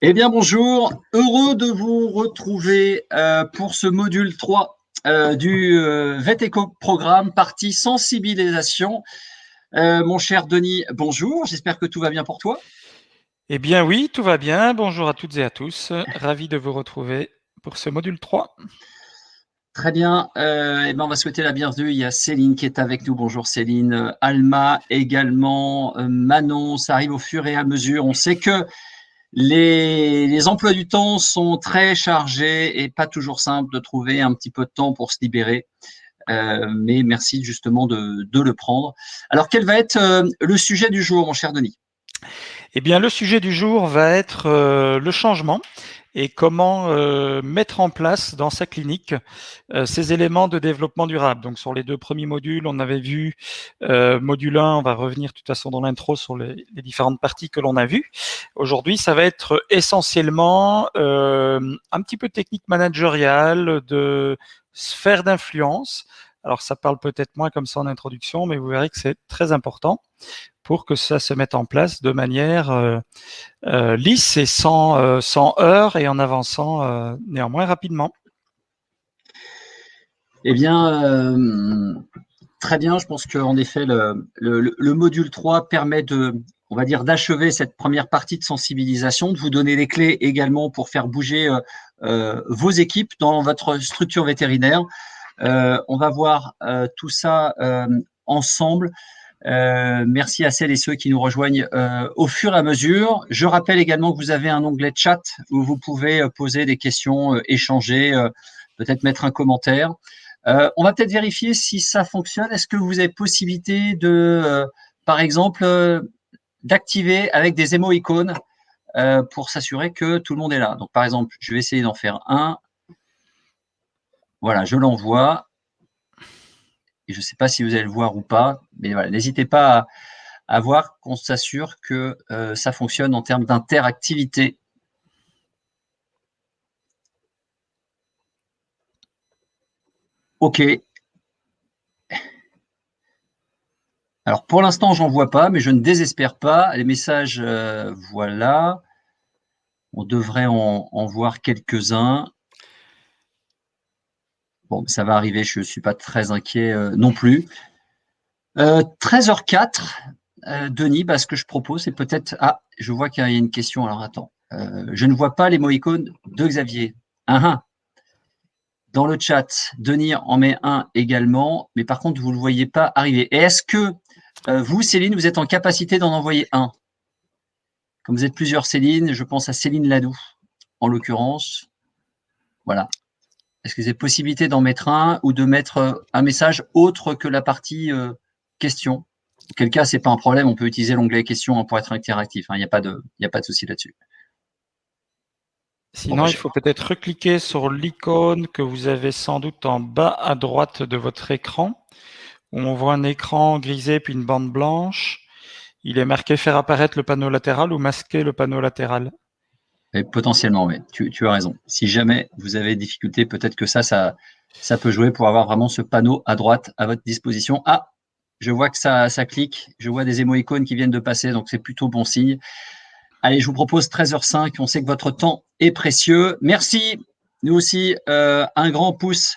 Eh bien bonjour, heureux de vous retrouver pour ce module 3 du VET-ECO programme, partie sensibilisation. Mon cher Denis, bonjour, j'espère que tout va bien pour toi. Eh bien oui, tout va bien. Bonjour à toutes et à tous. Ravi de vous retrouver pour ce module 3. Très bien, eh ben on va souhaiter la bienvenue. Il y a Céline qui est avec nous. Bonjour Céline, Alma également, Manon, ça arrive au fur et à mesure. On sait que les emplois du temps sont très chargés et pas toujours simple de trouver un petit peu de temps pour se libérer. Mais merci justement de le prendre. Alors, quel va être le sujet du jour, mon cher Denis? Eh bien, le sujet du jour va être le changement et comment mettre en place dans sa clinique ces éléments de développement durable. Donc, sur les deux premiers modules, on avait vu module 1, on va revenir de toute façon dans l'intro sur les différentes parties que l'on a vues. Aujourd'hui, ça va être essentiellement un petit peu de technique managériale, de sphère d'influence. Alors, ça parle peut-être moins comme ça en introduction, mais vous verrez que c'est très important pour que ça se mette en place de manière lisse et sans heurts et en avançant néanmoins rapidement. Eh bien, très bien. Je pense qu'en effet, le module 3 permet on va dire, d'achever cette première partie de sensibilisation, de vous donner les clés également pour faire bouger vos équipes dans votre structure vétérinaire. On va voir tout ça ensemble. Merci à celles et ceux qui nous rejoignent au fur et à mesure. Je rappelle également que vous avez un onglet chat où vous pouvez poser des questions, échanger, peut-être mettre un commentaire. On va peut-être vérifier si ça fonctionne. Est-ce que vous avez possibilité par exemple, d'activer avec des émo-icônes pour s'assurer que tout le monde est là. Donc, par exemple, je vais essayer d'en faire un. Voilà, je l'envoie. Et je ne sais pas si vous allez le voir ou pas, mais voilà, n'hésitez pas à voir qu'on s'assure que ça fonctionne en termes d'interactivité. OK. Alors pour l'instant, j'en vois pas, mais je ne désespère pas. Les messages, voilà. On devrait en voir quelques-uns. Bon, ça va arriver, je ne suis pas très inquiet non plus. 13h04, Denis, ce que je propose, c'est peut-être. Ah, je vois qu'il y a une question. Alors attends, je ne vois pas les icônes de Xavier. Ah, ah. Dans le chat, Denis en met un également, mais par contre, vous ne le voyez pas arriver. Et est-ce que vous, Céline, vous êtes en capacité d'en envoyer un? Comme vous êtes plusieurs Céline, je pense à Céline Ladoux, en l'occurrence. Voilà. Est-ce que vous avez possibilité d'en mettre un ou de mettre un message autre que la partie question? Auquel cas, ce n'est pas un problème, on peut utiliser l'onglet questions pour être interactif. Il n'y a pas de souci là-dessus. Bon, Sinon, il faut peut-être recliquer sur l'icône que vous avez sans doute en bas à droite de votre écran, où on voit un écran grisé puis une bande blanche. Il est marqué faire apparaître le panneau latéral ou masquer le panneau latéral. et potentiellement, oui, tu as raison. Si jamais vous avez des difficultés, peut-être que ça peut jouer pour avoir vraiment ce panneau à droite à votre disposition. Ah, je vois que ça clique, je vois des émo-icônes qui viennent de passer, donc c'est plutôt bon signe. Allez, je vous propose 13h05, on sait que votre temps est précieux. Merci, nous aussi, un grand pouce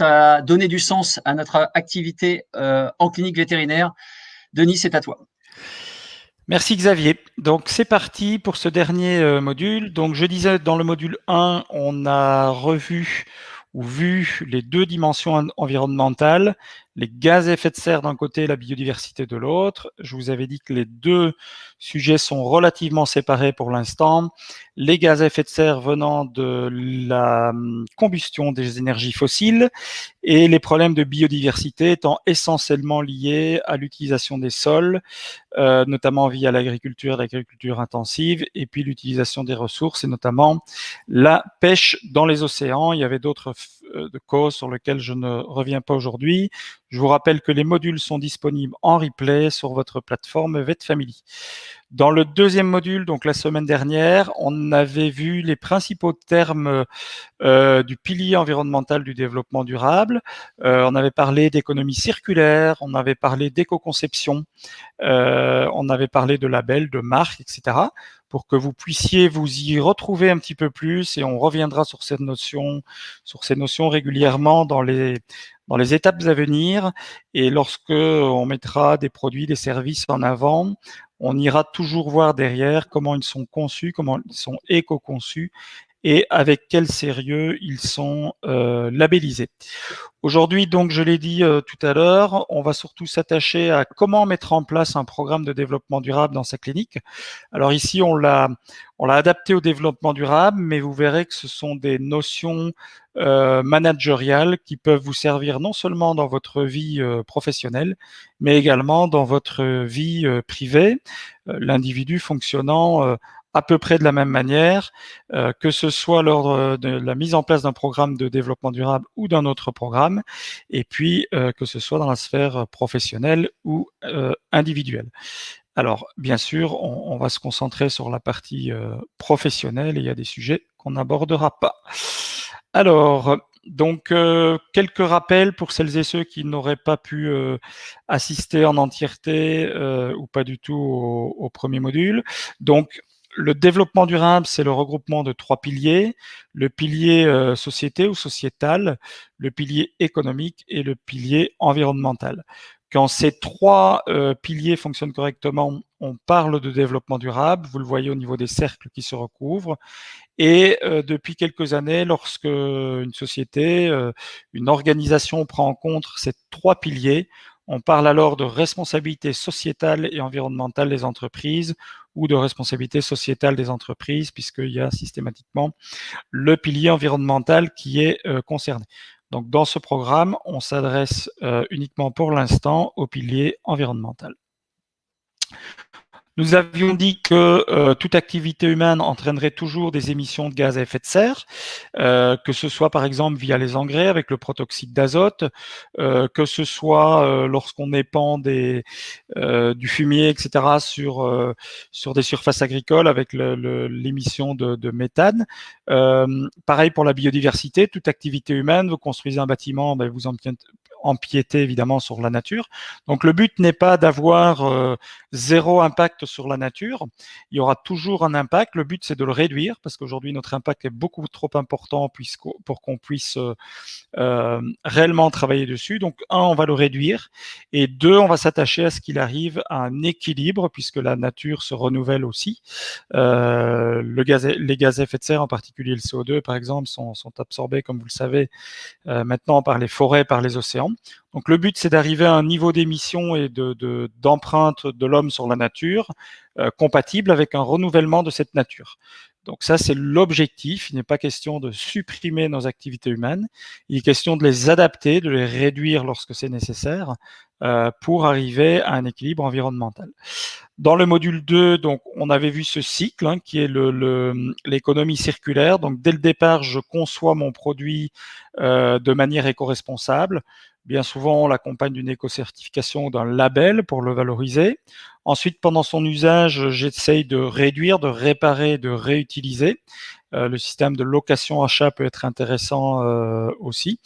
à donner du sens à notre activité en clinique vétérinaire. Denis, c'est à toi. Merci Xavier. Donc c'est parti pour ce dernier module. Donc je disais dans le module 1, on a revu ou vu les deux dimensions environnementales, les gaz à effet de serre d'un côté et la biodiversité de l'autre. Je vous avais dit que les deux sujets sont relativement séparés pour l'instant. Les gaz à effet de serre venant de la combustion des énergies fossiles et les problèmes de biodiversité étant essentiellement liés à l'utilisation des sols, notamment via l'agriculture intensive, et puis l'utilisation des ressources, et notamment la pêche dans les océans. Il y avait d'autres causes sur lesquelles je ne reviens pas aujourd'hui. Je vous rappelle que les modules sont disponibles en replay sur votre plateforme VetFamily. Dans le deuxième module, donc la semaine dernière, on avait vu les principaux termes du pilier environnemental du développement durable. On avait parlé d'économie circulaire, on avait parlé d'éco-conception, on avait parlé de labels, de marques, etc., pour que vous puissiez vous y retrouver un petit peu plus, et on reviendra sur ces notions régulièrement dans les étapes à venir. Et lorsque on mettra des produits, des services en avant, on ira toujours voir derrière comment ils sont conçus, comment ils sont éco-conçus, et avec quel sérieux ils sont labellisés. Aujourd'hui, donc, je l'ai dit tout à l'heure, on va surtout s'attacher à comment mettre en place un programme de développement durable dans sa clinique. Alors ici, on l'a adapté au développement durable, mais vous verrez que ce sont des notions managériales qui peuvent vous servir non seulement dans votre vie professionnelle, mais également dans votre vie privée, l'individu fonctionnant à peu près de la même manière, que ce soit lors de la mise en place d'un programme de développement durable ou d'un autre programme, et puis que ce soit dans la sphère professionnelle ou individuelle. Alors, bien sûr, on va se concentrer sur la partie professionnelle, et il y a des sujets qu'on n'abordera pas. Alors, donc, quelques rappels pour celles et ceux qui n'auraient pas pu assister en entièreté ou pas du tout au premier module. Donc, le développement durable, c'est le regroupement de 3 piliers: le pilier société ou sociétal, le pilier économique et le pilier environnemental. Quand ces 3 piliers fonctionnent correctement, on parle de développement durable. Vous le voyez au niveau des cercles qui se recouvrent. Et depuis quelques années, lorsque une société, une organisation prend en compte ces 3 piliers, on parle alors de responsabilité sociétale et environnementale des entreprises, ou de responsabilité sociétale des entreprises, puisqu'il y a systématiquement le pilier environnemental qui est concerné. Donc, dans ce programme, on s'adresse uniquement pour l'instant au pilier environnemental. Nous avions dit que toute activité humaine entraînerait toujours des émissions de gaz à effet de serre, que ce soit par exemple via les engrais avec le protoxyde d'azote, que ce soit lorsqu'on épand du fumier, etc., sur des surfaces agricoles avec l'émission de méthane. Pareil pour la biodiversité, toute activité humaine, vous construisez un bâtiment, ben vous empiétez évidemment sur la nature. Donc le but n'est pas d'avoir zéro impact sur la nature. Il y aura toujours un impact. Le but, c'est de le réduire, parce qu'aujourd'hui, notre impact est beaucoup trop important pour qu'on puisse réellement travailler dessus. Donc, un, on va le réduire, et deux, on va s'attacher à ce qu'il arrive à un équilibre, puisque la nature se renouvelle aussi. Les gaz à effet de serre, en particulier le CO2, par exemple, sont absorbés, comme vous le savez, maintenant par les forêts, par les océans. Donc le but, c'est d'arriver à un niveau d'émission et d'empreinte de l'homme sur la nature compatible avec un renouvellement de cette nature. Donc ça, c'est l'objectif. Il n'est pas question de supprimer nos activités humaines. Il est question de les adapter, de les réduire lorsque c'est nécessaire pour arriver à un équilibre environnemental. Dans le module 2, donc, on avait vu ce cycle qui est l'économie circulaire. Donc, dès le départ, je conçois mon produit de manière éco-responsable. Bien souvent, on l'accompagne d'une éco-certification ou d'un label pour le valoriser. Ensuite, pendant son usage, j'essaye de réduire, de réparer, de réutiliser. Le système de location-achat peut être intéressant aussi.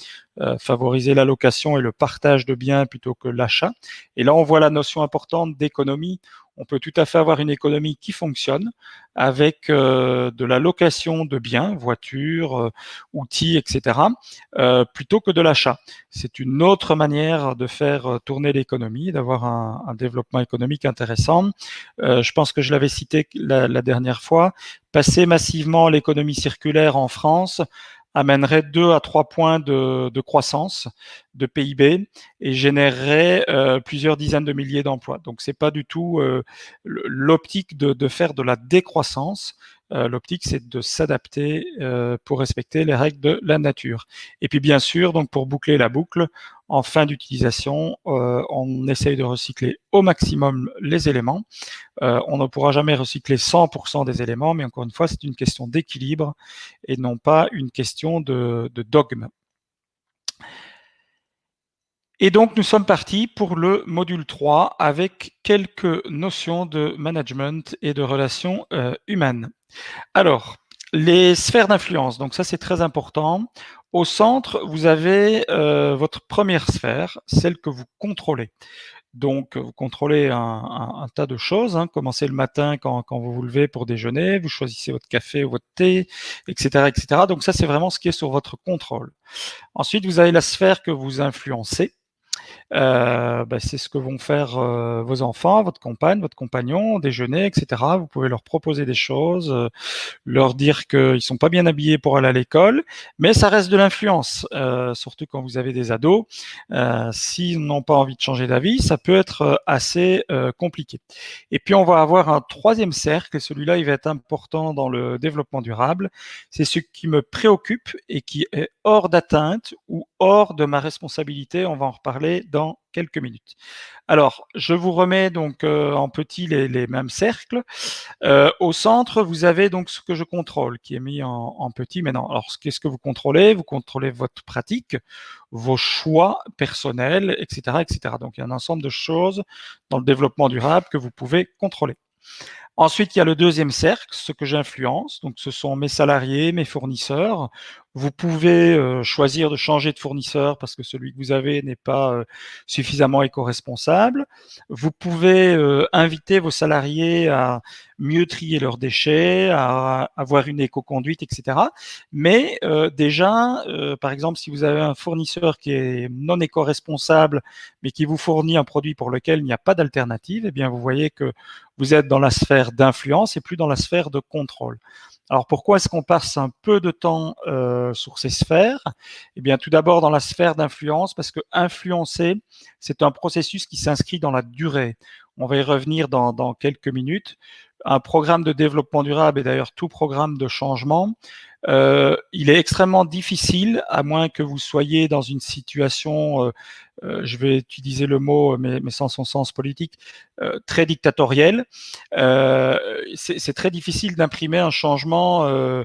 Favoriser la location et le partage de biens plutôt que l'achat. Et là, on voit la notion importante d'économie. On peut tout à fait avoir une économie qui fonctionne avec de la location de biens, voitures, outils, etc., plutôt que de l'achat. C'est une autre manière de faire tourner l'économie, d'avoir un développement économique intéressant. Je pense que je l'avais cité la dernière fois. Passer massivement à l'économie circulaire en France amènerait 2 à 3 points de croissance de PIB et générerait plusieurs dizaines de milliers d'emplois. Donc, c'est pas du tout l'optique de faire de la décroissance. L'optique, c'est de s'adapter pour respecter les règles de la nature. Et puis, bien sûr, donc pour boucler la boucle, en fin d'utilisation, on essaye de recycler au maximum les éléments. On ne pourra jamais recycler 100% des éléments, mais encore une fois, c'est une question d'équilibre et non pas une question de dogme. Et donc, nous sommes partis pour le module 3 avec quelques notions de management et de relations humaines. Alors, les sphères d'influence, donc ça c'est très important. Au centre, vous avez votre première sphère, celle que vous contrôlez. Donc, vous contrôlez un tas de choses. Commencez le matin quand vous vous levez pour déjeuner, vous choisissez votre café ou votre thé, etc., etc. Donc ça, c'est vraiment ce qui est sur votre contrôle. Ensuite, vous avez la sphère que vous influencez. C'est ce que vont faire vos enfants, votre compagne, votre compagnon, déjeuner, etc. Vous pouvez leur proposer des choses, leur dire qu'ils ne sont pas bien habillés pour aller à l'école, mais ça reste de l'influence, surtout quand vous avez des ados. S'ils n'ont pas envie de changer d'avis, ça peut être assez compliqué. Et puis, on va avoir un troisième cercle, et celui-là, il va être important dans le développement durable. C'est ce qui me préoccupe et qui est hors d'atteinte ou hors de ma responsabilité. On va en reparler dans quelques minutes. Alors, je vous remets donc en petit les mêmes cercles. Au centre, vous avez donc ce que je contrôle, qui est mis en petit maintenant. Alors, qu'est-ce que vous contrôlez? Vous contrôlez votre pratique, vos choix personnels, etc., etc. Donc, il y a un ensemble de choses dans le développement durable que vous pouvez contrôler. Ensuite, il y a le deuxième cercle, ce que j'influence. Donc, ce sont mes salariés, mes fournisseurs. Vous pouvez choisir de changer de fournisseur parce que celui que vous avez n'est pas suffisamment éco-responsable. Vous pouvez inviter vos salariés à mieux trier leurs déchets, à avoir une éco-conduite, etc. Mais déjà, par exemple, si vous avez un fournisseur qui est non éco-responsable, mais qui vous fournit un produit pour lequel il n'y a pas d'alternative, eh bien, vous voyez que vous êtes dans la sphère d'influence et plus dans la sphère de contrôle. Alors pourquoi est-ce qu'on passe un peu de temps sur ces sphères? Eh bien, tout d'abord dans la sphère d'influence, parce que influencer, c'est un processus qui s'inscrit dans la durée. On va y revenir dans quelques minutes. Un programme de développement durable, et d'ailleurs tout programme de changement, il est extrêmement difficile, à moins que vous soyez dans une situation, je vais utiliser le mot, mais sans son sens politique, très dictatorielle. C'est très difficile d'imprimer un changement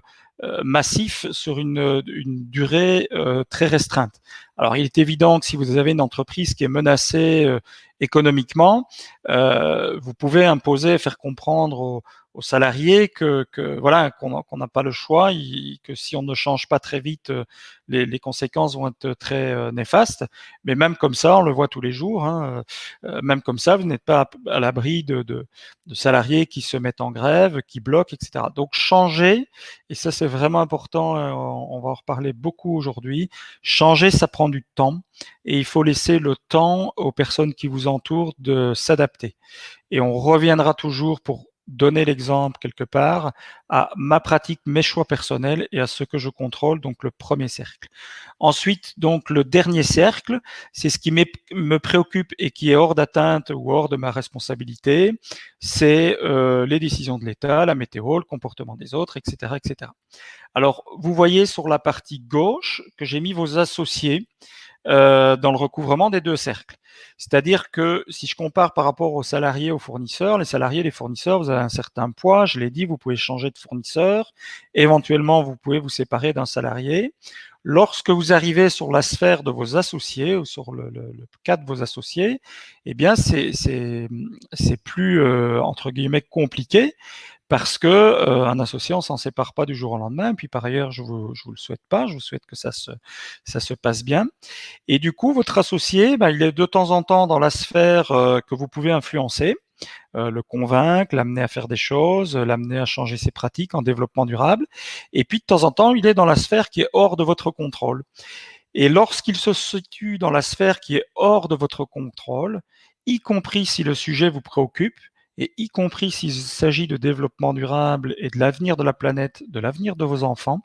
massif sur une durée très restreinte. Alors, il est évident que si vous avez une entreprise qui est menacée économiquement, vous pouvez imposer, faire comprendre aux salariés que voilà qu'on n'a pas le choix, que si on ne change pas très vite, les conséquences vont être très néfastes. Mais même comme ça, on le voit tous les jours. Même comme ça, vous n'êtes pas à l'abri de salariés qui se mettent en grève, qui bloquent, etc. Donc changer, et ça c'est vraiment important. On va en reparler beaucoup aujourd'hui. Changer, ça prend du temps, et il faut laisser le temps aux personnes qui vous entourent de s'adapter. Et on reviendra toujours pour donner l'exemple quelque part à ma pratique, mes choix personnels et à ce que je contrôle, donc le premier cercle. Ensuite, donc le dernier cercle, c'est ce qui me préoccupe et qui est hors d'atteinte ou hors de ma responsabilité, c'est les décisions de l'État, la météo, le comportement des autres, etc., etc. Alors, vous voyez sur la partie gauche que j'ai mis vos associés dans le recouvrement des deux cercles. C'est-à-dire que si je compare par rapport aux salariés, aux fournisseurs, les salariés, les fournisseurs, vous avez un certain poids, je l'ai dit, vous pouvez changer de fournisseur, éventuellement vous pouvez vous séparer d'un salarié. Lorsque vous arrivez sur la sphère de vos associés ou sur le cas de vos associés, eh bien c'est plus entre guillemets compliqué parce que un associé, on s'en sépare pas du jour au lendemain. Et puis par ailleurs, je vous le souhaite pas. Je vous souhaite que ça se passe bien. Et du coup, votre associé, il est de temps en temps dans la sphère que vous pouvez influencer, le convaincre, l'amener à faire des choses, l'amener à changer ses pratiques en développement durable. Et puis de temps en temps, il est dans la sphère qui est hors de votre contrôle. Et lorsqu'il se situe dans la sphère qui est hors de votre contrôle, y compris si le sujet vous préoccupe, et y compris s'il s'agit de développement durable et de l'avenir de la planète, de l'avenir de vos enfants,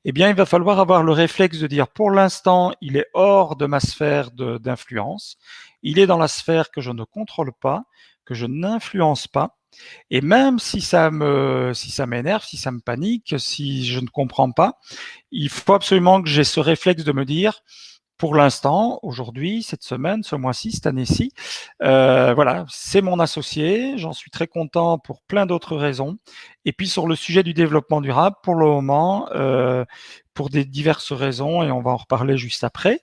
eh bien, il va falloir avoir le réflexe de dire, pour l'instant, il est hors de ma sphère d'influence, il est dans la sphère que je ne contrôle pas, que je n'influence pas, et même si ça m'énerve, si ça me panique, si je ne comprends pas, il faut absolument que j'ai ce réflexe de me dire, pour l'instant, aujourd'hui, cette semaine, ce mois-ci, cette année-ci, voilà, c'est mon associé. J'en suis très content pour plein d'autres raisons. Et puis sur le sujet du développement durable, pour le moment, pour des diverses raisons, et on va en reparler juste après,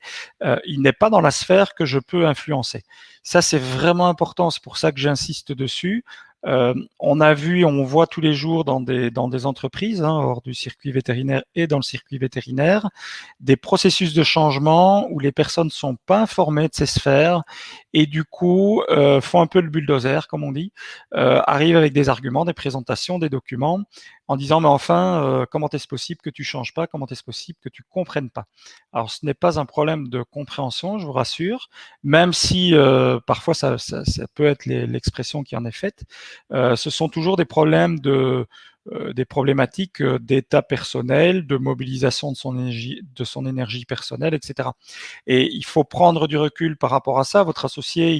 il n'est pas dans la sphère que je peux influencer. Ça, c'est vraiment important. C'est pour ça que j'insiste dessus. On a vu, on voit tous les jours dans des entreprises, hors du circuit vétérinaire et dans le circuit vétérinaire, des processus de changement où les personnes ne sont pas informées de ces sphères et du coup font un peu le bulldozer, comme on dit, arrivent avec des arguments, des présentations, des documents, en disant mais enfin, comment est-ce possible que tu changes pas, comment est-ce possible que tu comprennes pas. Alors ce n'est pas un problème de compréhension, je vous rassure, même si parfois ça peut être l'expression qui en est faite. Ce sont toujours des problèmes des problématiques d'état personnel, de mobilisation de son énergie personnelle, etc. Et il faut prendre du recul par rapport à ça. Votre associé,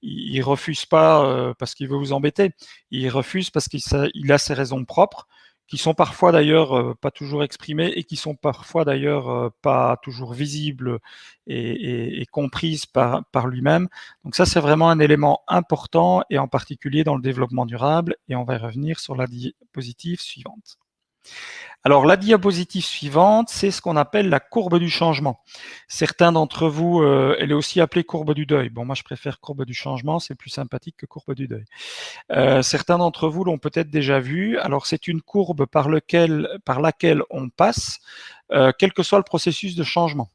il refuse pas parce qu'il veut vous embêter. Il refuse parce qu'il a ses raisons propres, qui sont parfois d'ailleurs pas toujours exprimées et qui sont parfois d'ailleurs pas toujours visibles et comprises par lui-même. Donc ça, c'est vraiment un élément important et en particulier dans le développement durable. Et on va y revenir sur la diapositive suivante. Alors, la diapositive suivante, c'est ce qu'on appelle la courbe du changement. Certains d'entre vous, elle est aussi appelée courbe du deuil. Bon, moi, je préfère courbe du changement, c'est plus sympathique que courbe du deuil. Certains d'entre vous l'ont peut-être déjà vu. Alors, c'est une courbe par laquelle on passe, quel que soit le processus de changement.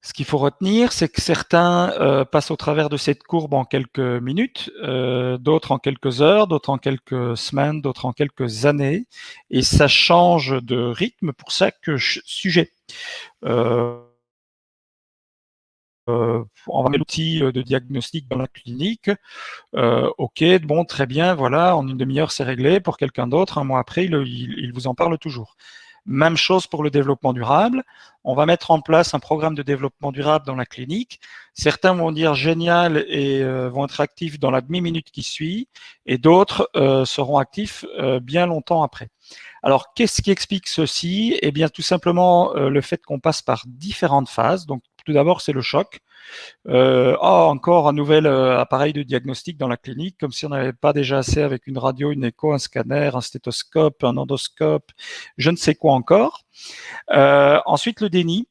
Ce qu'il faut retenir, c'est que certains passent au travers de cette courbe en quelques minutes, d'autres en quelques heures, d'autres en quelques semaines, d'autres en quelques années, et ça change de rythme pour chaque sujet. On va mettre l'outil de diagnostic dans la clinique. Ok, bon, très bien, voilà, en une demi-heure, c'est réglé. Pour quelqu'un d'autre, un mois après, il vous en parle toujours. Même chose pour le développement durable. On va mettre en place un programme de développement durable dans la clinique. Certains vont dire génial et vont être actifs dans la demi-minute qui suit, et d'autres seront actifs bien longtemps après. Alors, qu'est-ce qui explique ceci? Eh bien, tout simplement le fait qu'on passe par différentes phases. Donc, tout d'abord, c'est le choc. Encore un nouvel appareil de diagnostic dans la clinique, comme si on n'avait pas déjà assez avec une radio, une écho, un scanner, un stéthoscope, un endoscope, je ne sais quoi encore. Ensuite, le déni.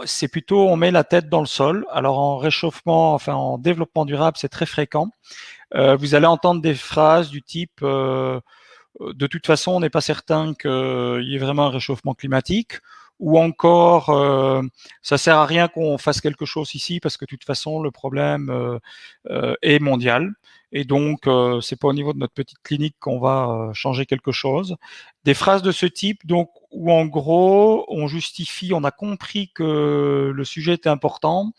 C'est plutôt on met la tête dans le sol. Alors en réchauffement, enfin en développement durable, c'est très fréquent. Vous allez entendre des phrases du type de toute façon, on n'est pas certain qu'il y ait vraiment un réchauffement climatique, ou encore ça sert à rien qu'on fasse quelque chose ici parce que de toute façon le problème est mondial et donc c'est pas au niveau de notre petite clinique qu'on va changer quelque chose. Des phrases de ce type, donc où en gros on justifie, on a compris que le sujet était important,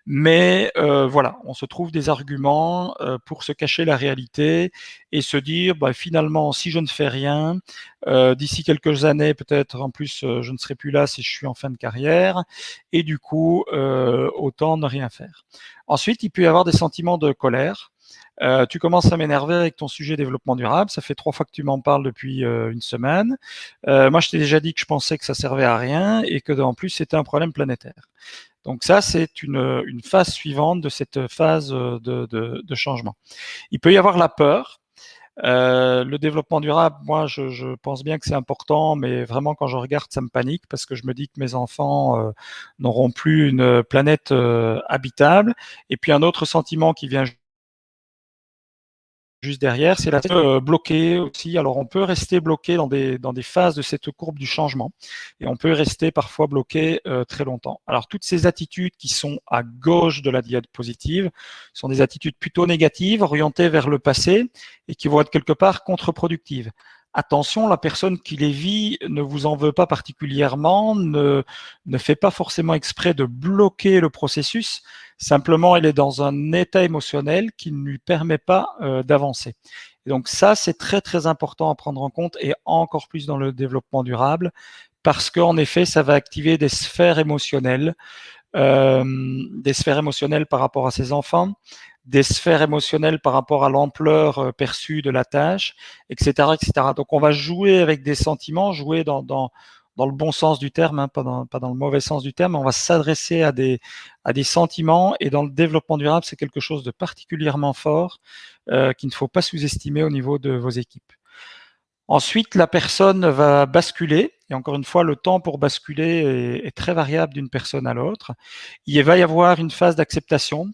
mais voilà, on se trouve des arguments pour se cacher la réalité et se dire bah, finalement, si je ne fais rien, d'ici quelques années, peut-être en plus, je ne serai plus là si je suis en fin de carrière, et du coup, autant ne rien faire. Ensuite, il peut y avoir des sentiments de colère. Tu commences à m'énerver avec ton sujet développement durable. Ça fait 3 fois que tu m'en parles depuis une semaine. Moi, je t'ai déjà dit que je pensais que ça servait à rien et que en plus c'était un problème planétaire. Donc ça, c'est une phase suivante de cette phase de changement. Il peut y avoir la peur. Le développement durable, moi, je pense bien que c'est important, mais vraiment, quand je regarde, ça me panique parce que je me dis que mes enfants n'auront plus une planète habitable. Et puis un autre sentiment qui vient juste derrière, c'est la tête bloquée aussi. Alors on peut rester bloqué dans des phases de cette courbe du changement et on peut rester parfois bloqué très longtemps. Alors toutes ces attitudes qui sont à gauche de la diapositive sont des attitudes plutôt négatives, orientées vers le passé et qui vont être quelque part contre-productives. Attention, la personne qui les vit ne vous en veut pas particulièrement, ne fait pas forcément exprès de bloquer le processus. Simplement, elle est dans un état émotionnel qui ne lui permet pas d'avancer. Donc ça, c'est très très important à prendre en compte et encore plus dans le développement durable parce qu'en effet, ça va activer des sphères émotionnelles par rapport à ses enfants, des sphères émotionnelles par rapport à l'ampleur perçue de la tâche, etc., etc. Donc on va jouer avec des sentiments, jouer dans dans le bon sens du terme, hein, pas dans le mauvais sens du terme. On va s'adresser à des sentiments, et dans le développement durable, c'est quelque chose de particulièrement fort qu'il ne faut pas sous-estimer au niveau de vos équipes. Ensuite, la personne va basculer, et encore une fois, le temps pour basculer est très variable d'une personne à l'autre. Il va y avoir une phase d'acceptation.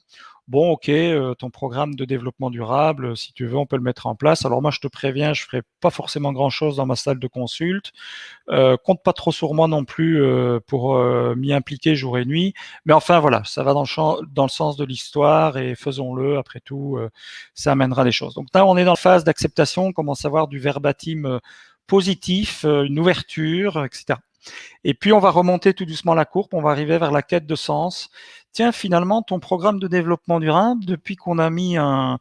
Bon, ok, ton programme de développement durable, si tu veux, on peut le mettre en place. Alors moi, je te préviens, je ferai pas forcément grand-chose dans ma salle de consulte. Compte pas trop sur moi non plus pour m'y impliquer jour et nuit. Mais enfin, voilà, ça va dans le sens de l'histoire, et faisons-le. Après tout, ça amènera des choses. Donc là, on est dans la phase d'acceptation, on commence à avoir du verbatim positif, une ouverture, etc. Et puis, on va remonter tout doucement la courbe, on va arriver vers la quête de sens. Tiens, finalement, ton programme de développement durable, depuis qu'on a mis un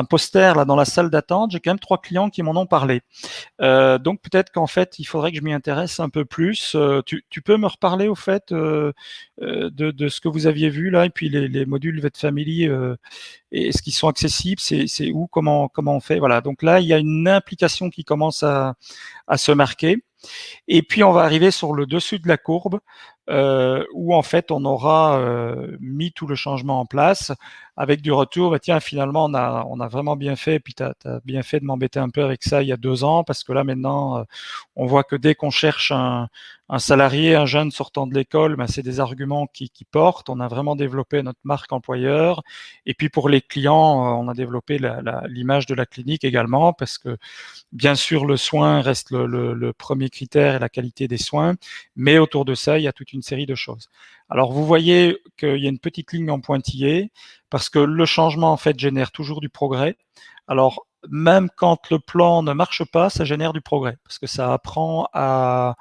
poster là dans la salle d'attente, j'ai quand même 3 clients qui m'en ont parlé. Donc peut-être qu'en fait, il faudrait que je m'y intéresse un peu plus. Tu peux me reparler au fait de ce que vous aviez vu là, et puis les modules Vet Family, est-ce qu'ils sont accessibles? C'est où? Comment on fait? Voilà. Donc là, il y a une implication qui commence à se marquer. Et puis, on va arriver sur le dessus de la courbe, où en fait, on aura mis tout le changement en place avec du retour. Bah, tiens, finalement, on a vraiment bien fait. Et puis, tu as bien fait de m'embêter un peu avec ça il y a 2 ans, parce que là, maintenant, on voit que dès qu'on cherche un salarié, un jeune sortant de l'école, ben, c'est des arguments qui portent. On a vraiment développé notre marque employeur. Et puis, pour les clients, on a développé l'image de la clinique également, parce que bien sûr, le soin reste le premier critère, et la qualité des soins, mais autour de ça, il y a toute une série de choses. Alors, vous voyez qu'il y a une petite ligne en pointillé, parce que le changement, en fait, génère toujours du progrès. Alors, même quand le plan ne marche pas, ça génère du progrès, parce que ça apprend à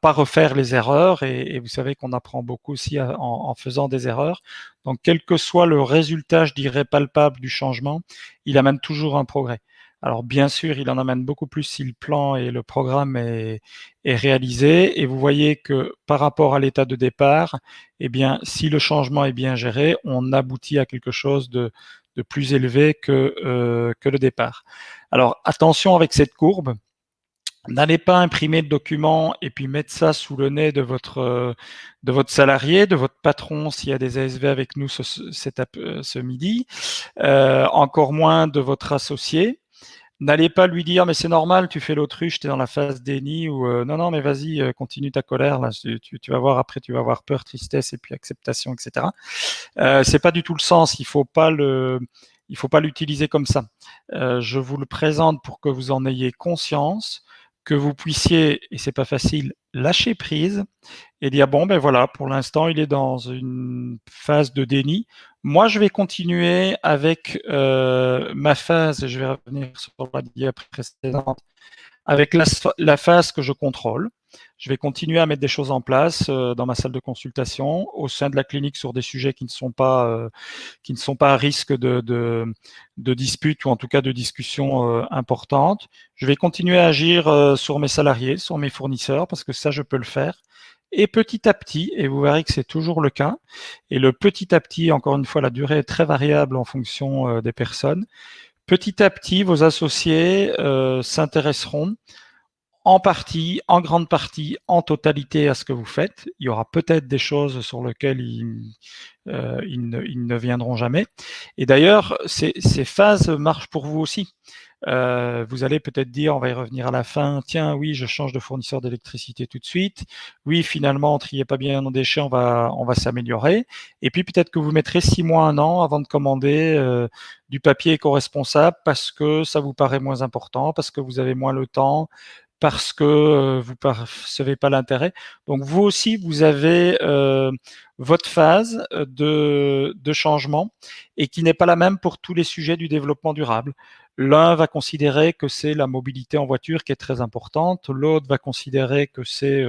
pas refaire les erreurs, et vous savez qu'on apprend beaucoup aussi en faisant des erreurs. Donc, quel que soit le résultat, je dirais, palpable du changement, il amène toujours un progrès. Alors bien sûr, il en amène beaucoup plus si le plan et le programme est réalisé, et vous voyez que par rapport à l'état de départ, eh bien, si le changement est bien géré, on aboutit à quelque chose de plus élevé que le départ. Alors attention avec cette courbe. N'allez pas imprimer le document et puis mettre ça sous le nez de votre salarié, de votre patron s'il y a des ASV avec nous ce midi, encore moins de votre associé. N'allez pas lui dire mais c'est normal, tu fais l'autruche, tu es dans la phase déni, ou non, non, mais vas-y, continue ta colère, là, tu vas voir, après tu vas avoir peur, tristesse et puis acceptation, etc. C'est pas du tout le sens, il faut pas l'utiliser comme ça. Je vous le présente pour que vous en ayez conscience, que vous puissiez, et c'est pas facile, lâcher prise et dire bon ben voilà, pour l'instant il est dans une phase de déni. Moi je vais continuer avec ma phase, et je vais revenir sur la diapo précédente, avec la phase que je contrôle. Je vais continuer à mettre des choses en place dans ma salle de consultation, au sein de la clinique, sur des sujets qui ne sont pas à risque de dispute, ou en tout cas de discussion importante. Je vais continuer à agir sur mes salariés, sur mes fournisseurs, parce que ça, je peux le faire. Et petit à petit, et vous verrez que c'est toujours le cas, et le petit à petit, encore une fois, la durée est très variable en fonction des personnes. Petit à petit, vos associés s'intéresseront en partie, en grande partie, en totalité à ce que vous faites. Il y aura peut-être des choses sur lesquelles ils ne viendront jamais. Et d'ailleurs, ces phases marchent pour vous aussi. Vous allez peut-être dire, on va y revenir à la fin, tiens, oui, je change de fournisseur d'électricité tout de suite. Oui, finalement, on triait pas bien nos déchets, on va s'améliorer. Et puis peut-être que vous mettrez 6 mois, 1 an avant de commander du papier éco-responsable, parce que ça vous paraît moins important, parce que vous avez moins le temps, parce que vous ne percevez pas l'intérêt. Donc vous aussi, vous avez votre phase de changement, et qui n'est pas la même pour tous les sujets du développement durable. L'un va considérer que c'est la mobilité en voiture qui est très importante, l'autre va considérer que c'est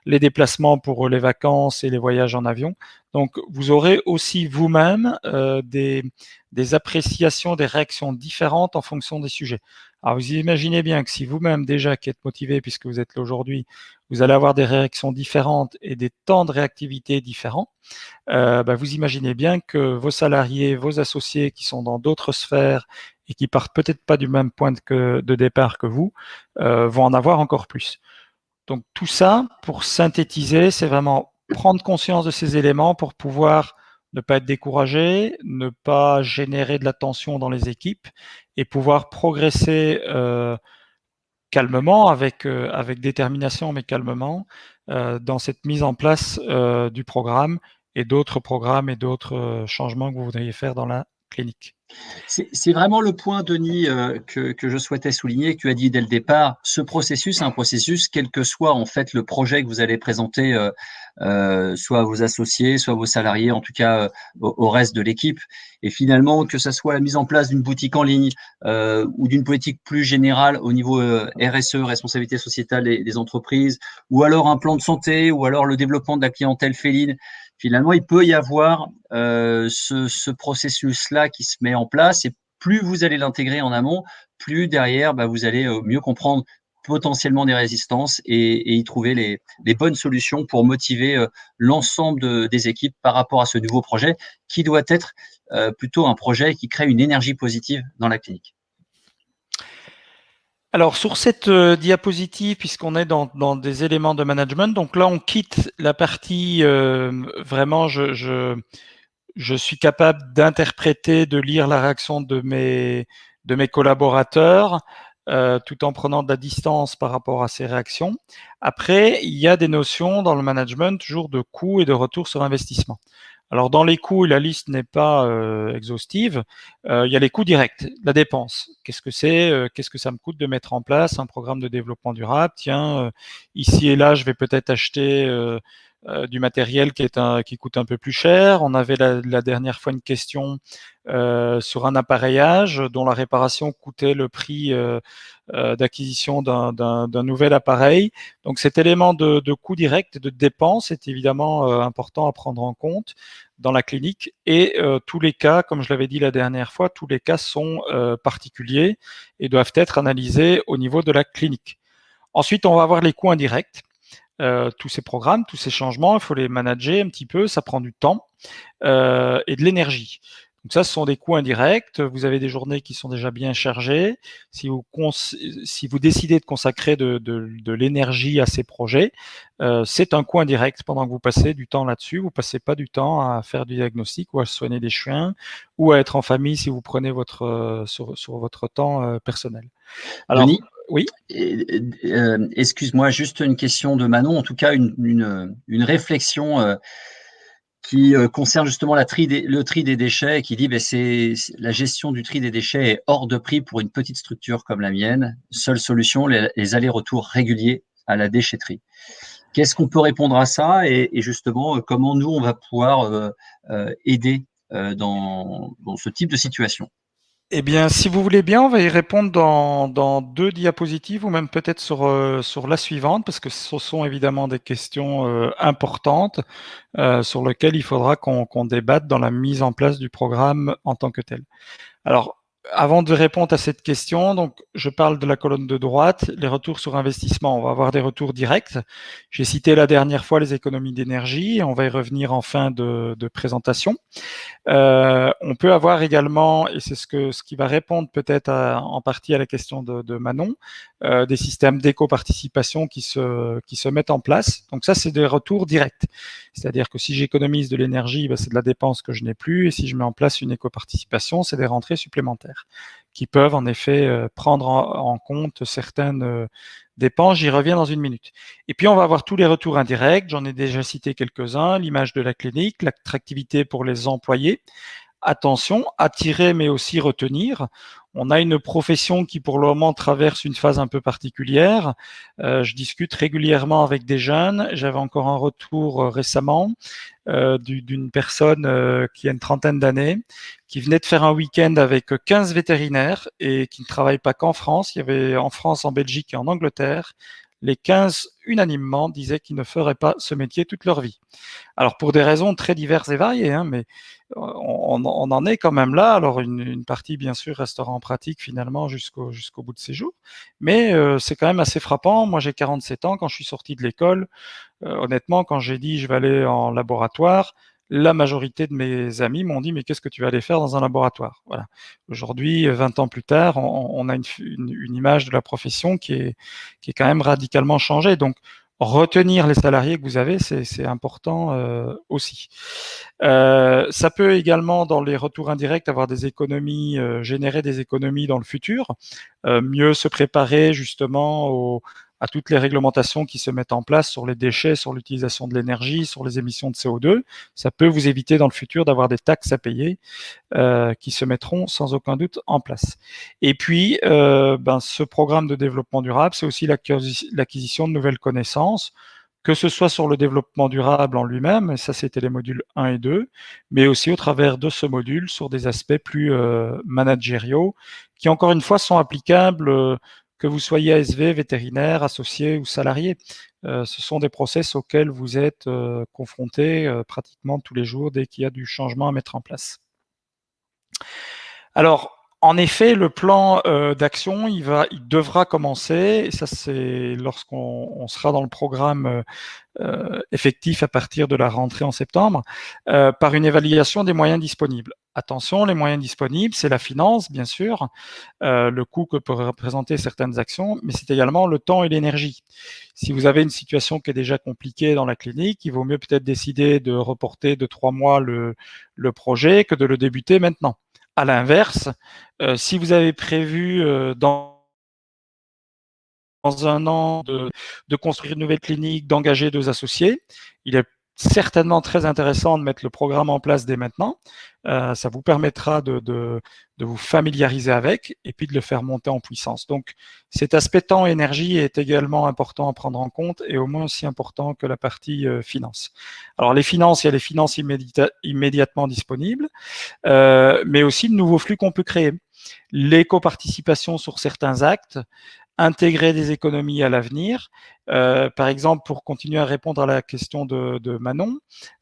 les déplacements pour les vacances et les voyages en avion. Donc vous aurez aussi vous-même des appréciations, des réactions différentes en fonction des sujets. Alors vous imaginez bien que si vous-même déjà qui êtes motivé, puisque vous êtes là aujourd'hui, vous allez avoir des réactions différentes et des temps de réactivité différents, vous imaginez bien que vos salariés, vos associés qui sont dans d'autres sphères et qui partent peut-être pas du même point de départ que vous, vont en avoir encore plus. Donc tout ça, pour synthétiser, c'est vraiment prendre conscience de ces éléments pour pouvoir ne pas être découragé, ne pas générer de la tension dans les équipes et pouvoir progresser calmement, avec détermination, mais calmement, dans cette mise en place du programme et d'autres programmes et d'autres changements que vous voudriez faire dans la clinique. C'est vraiment le point, Denis, que je souhaitais souligner, que tu as dit dès le départ. Ce processus est un processus, quel que soit en fait le projet que vous allez présenter, soit à vos associés, soit à vos salariés, en tout cas au reste de l'équipe. Et finalement, que ça soit la mise en place d'une boutique en ligne ou d'une politique plus générale au niveau RSE, responsabilité sociétale des entreprises, ou alors un plan de santé, ou alors le développement de la clientèle féline. Finalement, il peut y avoir ce processus-là qui se met en place et plus vous allez l'intégrer en amont, plus derrière, vous allez mieux comprendre potentiellement des résistances et y trouver les bonnes solutions pour motiver l'ensemble des équipes par rapport à ce nouveau projet qui doit être plutôt un projet qui crée une énergie positive dans la clinique. Alors sur cette diapositive, puisqu'on est dans des éléments de management, donc là on quitte la partie vraiment, je suis capable d'interpréter, de lire la réaction de mes collaborateurs, tout en prenant de la distance par rapport à ces réactions. Après, il y a des notions dans le management toujours de coût et de retour sur investissement. Alors dans les coûts, la liste n'est pas exhaustive. Il y a les coûts directs, la dépense. Qu'est-ce que c'est Qu'est-ce que ça me coûte de mettre en place un programme de développement durable? Tiens, ici et là, je vais peut-être acheter du matériel qui coûte un peu plus cher. On avait la dernière fois une question sur un appareillage dont la réparation coûtait le prix d'acquisition d'un nouvel appareil. Donc cet élément de coût direct, de dépense, est évidemment important à prendre en compte dans la clinique. Et tous les cas, comme je l'avais dit la dernière fois, tous les cas sont particuliers et doivent être analysés au niveau de la clinique. Ensuite, on va avoir les coûts indirects. Tous ces programmes, tous ces changements, il faut les manager un petit peu, ça prend du temps et de l'énergie. Donc ça, ce sont des coûts indirects. Vous avez des journées qui sont déjà bien chargées. Si vous décidez de consacrer de l'énergie à ces projets, c'est un coût indirect pendant que vous passez du temps là-dessus. Vous ne passez pas du temps à faire du diagnostic ou à soigner des chiens ou à être en famille si vous prenez sur votre temps personnel. Alors, Denis, oui. excuse-moi, juste une question de Manon, en tout cas une réflexion qui concerne justement le tri des déchets et qui dit la gestion du tri des déchets est hors de prix pour une petite structure comme la mienne. Seule solution, les allers-retours réguliers à la déchetterie. Qu'est-ce qu'on peut répondre à ça et justement comment nous on va pouvoir aider dans ce type de situation? Eh bien, si vous voulez bien, on va y répondre dans 2 diapositives ou même peut-être sur la suivante, parce que ce sont évidemment des questions importantes sur lesquelles il faudra qu'on débatte dans la mise en place du programme en tant que tel. Alors, avant de répondre à cette question, donc je parle de la colonne de droite, les retours sur investissement. On va avoir des retours directs. J'ai cité la dernière fois les économies d'énergie. On va y revenir en fin de présentation. On peut avoir également, et c'est ce qui va répondre peut-être en partie à la question de Manon, des systèmes d'éco-participation qui se mettent en place. Donc ça, c'est des retours directs. C'est-à-dire que si j'économise de l'énergie, c'est de la dépense que je n'ai plus, et si je mets en place une éco-participation, c'est des rentrées supplémentaires qui peuvent en effet prendre en compte certaines dépenses. J'y reviens dans une minute. Et puis on va avoir tous les retours indirects, j'en ai déjà cité quelques-uns, l'image de la clinique, l'attractivité pour les employés. Attention, attirer mais aussi retenir. On a une profession qui pour le moment traverse une phase un peu particulière. Je discute régulièrement avec des jeunes. J'avais encore un retour récemment d'une personne qui a une trentaine d'années, qui venait de faire un week-end avec 15 vétérinaires et qui ne travaille pas qu'en France. Il y avait en France, en Belgique et en Angleterre. Les 15 unanimement disaient qu'ils ne feraient pas ce métier toute leur vie. Alors pour des raisons très diverses et variées, hein, mais on en est quand même là. Alors une partie bien sûr restera en pratique finalement jusqu'au bout de ses jours, mais c'est quand même assez frappant. Moi j'ai 47 ans, quand je suis sorti de l'école, honnêtement quand j'ai dit je vais aller en laboratoire, la majorité de mes amis m'ont dit « mais qu'est-ce que tu vas aller faire dans un laboratoire ?» Voilà. Aujourd'hui, 20 ans plus tard, on a une image de la profession qui est quand même radicalement changée. Donc, retenir les salariés que vous avez, c'est important aussi. Ça peut également, dans les retours indirects, avoir des économies, générer des économies dans le futur, mieux se préparer justement à toutes les réglementations qui se mettent en place sur les déchets, sur l'utilisation de l'énergie, sur les émissions de CO2. Ça peut vous éviter dans le futur d'avoir des taxes à payer qui se mettront sans aucun doute en place. Et puis, ce programme de développement durable, c'est aussi l'acquisition de nouvelles connaissances, que ce soit sur le développement durable en lui-même, et ça c'était les modules 1 et 2, mais aussi au travers de ce module sur des aspects plus managériaux, qui encore une fois sont applicables que vous soyez ASV, vétérinaire, associé ou salarié. Ce sont des process auxquels vous êtes confrontés pratiquement tous les jours dès qu'il y a du changement à mettre en place. Alors, en effet, le plan d'action, il devra commencer, et ça c'est lorsqu'on sera dans le programme effectif à partir de la rentrée en septembre, par une évaluation des moyens disponibles. Attention, les moyens disponibles, c'est la finance, bien sûr, le coût que peuvent représenter certaines actions, mais c'est également le temps et l'énergie. Si vous avez une situation qui est déjà compliquée dans la clinique, il vaut mieux peut-être décider de reporter de 3 mois le projet que de le débuter maintenant. À l'inverse, si vous avez prévu dans 1 an de construire une nouvelle clinique, d'engager 2 associés, il est certainement très intéressant de mettre le programme en place dès maintenant. Ça vous permettra de vous familiariser avec et puis de le faire monter en puissance. Donc, cet aspect temps-énergie est également important à prendre en compte et au moins aussi important que la partie finance. Alors, les finances, il y a les finances immédiatement disponibles, mais aussi de nouveaux flux qu'on peut créer. L'éco-participation sur certains actes, intégrer des économies à l'avenir. Par exemple, pour continuer à répondre à la question de Manon,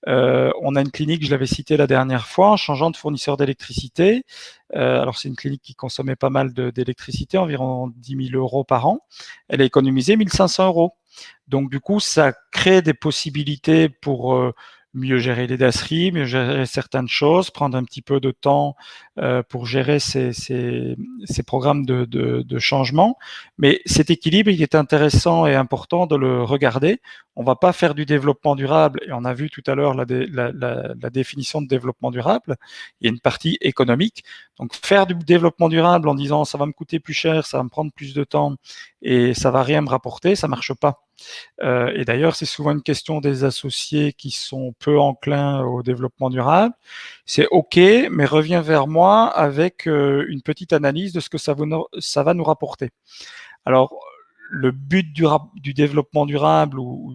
on a une clinique, je l'avais citée la dernière fois, en changeant de fournisseur d'électricité. Alors, c'est une clinique qui consommait pas mal d'électricité, environ 10 000 euros par an. Elle a économisé 1 500 euros. Donc, du coup, ça crée des possibilités pour mieux gérer les dasseries, mieux gérer certaines choses, prendre un petit peu de temps pour gérer ces programmes de changement. Mais cet équilibre, il est intéressant et important de le regarder. On ne va pas faire du développement durable, et on a vu tout à l'heure la définition de développement durable. Il y a une partie économique. Donc, faire du développement durable en disant ça va me coûter plus cher, ça va me prendre plus de temps et ça va rien me rapporter, ça marche pas. Et d'ailleurs, c'est souvent une question des associés qui sont peu enclins au développement durable. C'est OK, mais reviens vers moi avec une petite analyse de ce que ça va nous rapporter. Alors, le but du développement durable ou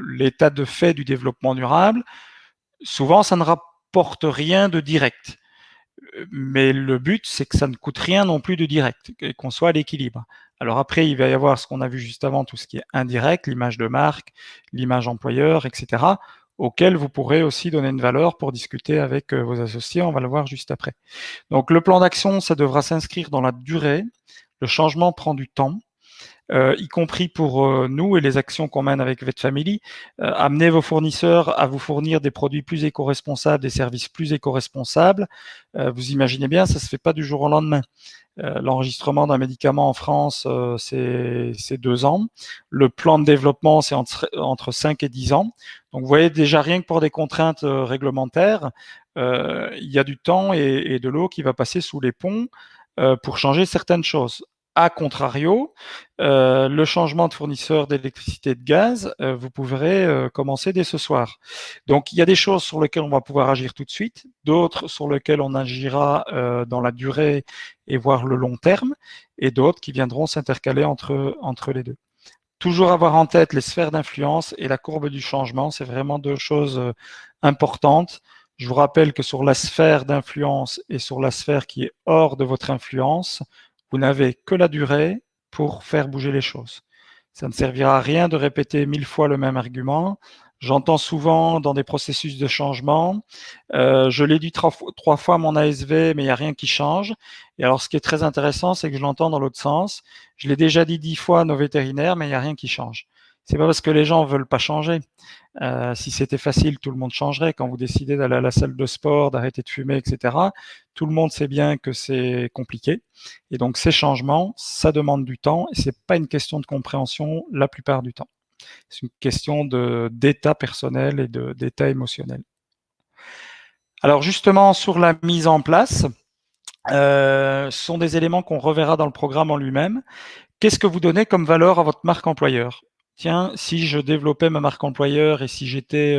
l'état de fait du développement durable, souvent, ça ne rapporte rien de direct. Mais le but, c'est que ça ne coûte rien non plus de direct, et qu'on soit à l'équilibre. Alors après, il va y avoir ce qu'on a vu juste avant, tout ce qui est indirect, l'image de marque, l'image employeur, etc., auquel vous pourrez aussi donner une valeur pour discuter avec vos associés. On va le voir juste après. Donc le plan d'action, ça devra s'inscrire dans la durée. Le changement prend du temps. Y compris pour nous et les actions qu'on mène avec VetFamily, amener vos fournisseurs à vous fournir des produits plus éco-responsables, des services plus éco-responsables. Vous imaginez bien, ça se fait pas du jour au lendemain. L'enregistrement d'un médicament en France, c'est 2 ans. Le plan de développement, c'est entre 5 et 10 ans. Donc, vous voyez, déjà rien que pour des contraintes réglementaires, il y a du temps et de l'eau qui va passer sous les ponts pour changer certaines choses. A contrario, le changement de fournisseur d'électricité et de gaz, vous pourrez commencer dès ce soir. Donc, il y a des choses sur lesquelles on va pouvoir agir tout de suite, d'autres sur lesquelles on agira dans la durée et voir le long terme, et d'autres qui viendront s'intercaler entre les deux. Toujours avoir en tête les sphères d'influence et la courbe du changement, c'est vraiment 2 choses importantes. Je vous rappelle que sur la sphère d'influence et sur la sphère qui est hors de votre influence, vous n'avez que la durée pour faire bouger les choses. Ça ne servira à rien de répéter 1000 fois le même argument. J'entends souvent dans des processus de changement, je l'ai dit 3 fois à mon ASV, mais il n'y a rien qui change. Et alors, ce qui est très intéressant, c'est que je l'entends dans l'autre sens. Je l'ai déjà dit 10 fois à nos vétérinaires, mais il n'y a rien qui change. C'est pas parce que les gens veulent pas changer. Si c'était facile, tout le monde changerait. Quand vous décidez d'aller à la salle de sport, d'arrêter de fumer, etc., tout le monde sait bien que c'est compliqué. Et donc, ces changements, ça demande du temps et c'est pas une question de compréhension la plupart du temps. C'est une question d'état personnel et d'état émotionnel. Alors, justement, sur la mise en place, ce sont des éléments qu'on reverra dans le programme en lui-même. Qu'est-ce que vous donnez comme valeur à votre marque employeur? Tiens, si je développais ma marque employeur et si j'étais